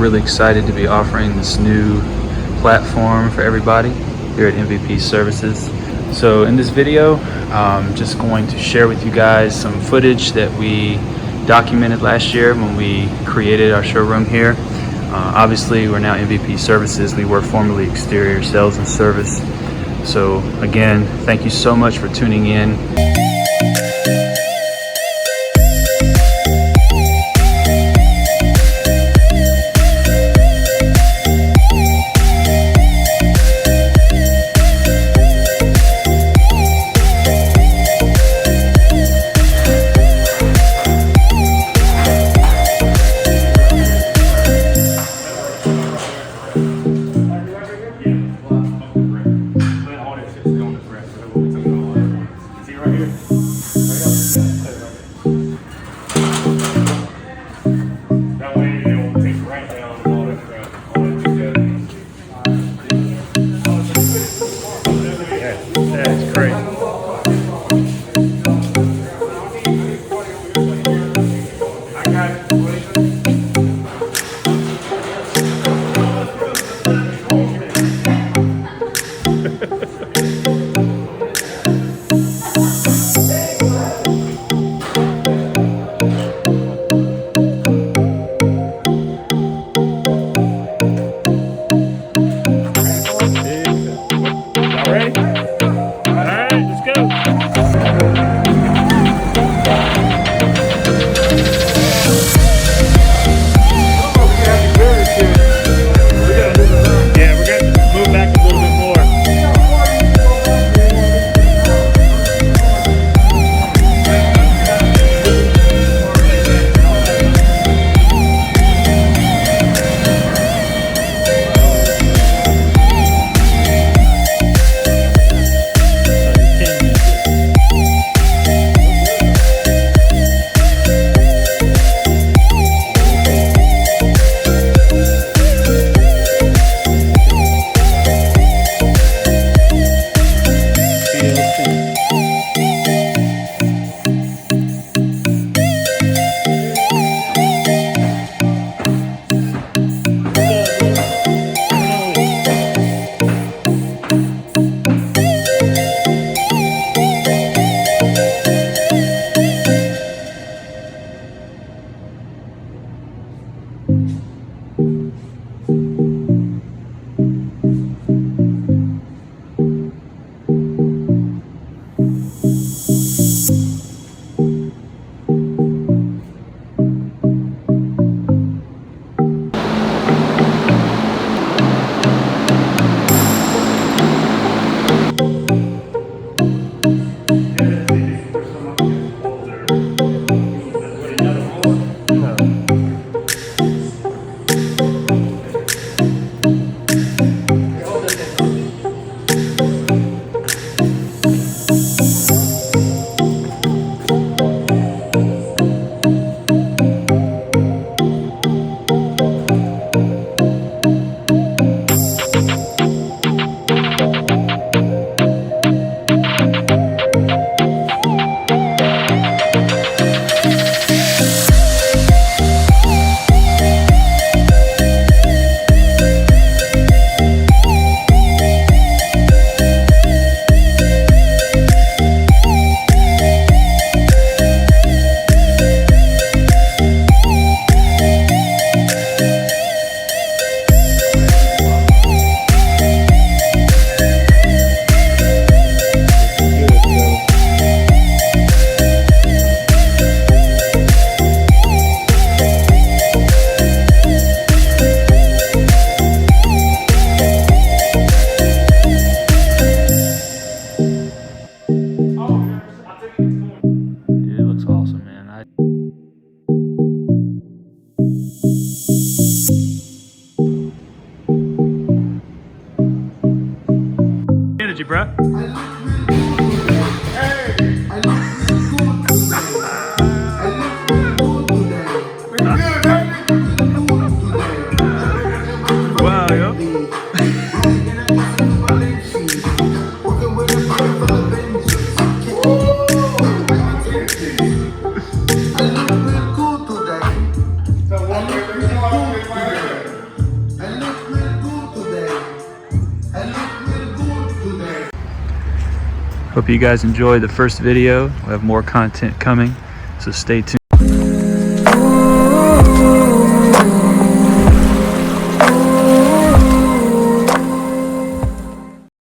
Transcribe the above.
really excited to be offering this new platform for everybody here at MVP Services. So in this video, I'm just going to share with you guys some footage that we documented last year when we created our showroom here. Obviously, we're now MVP Services. We were formerly Exterior Sales and Service. So again, thank you so much for tuning in. Bruh. Wow, yo. Hope you guys enjoyed the first video. We'll have more content coming, so stay tuned.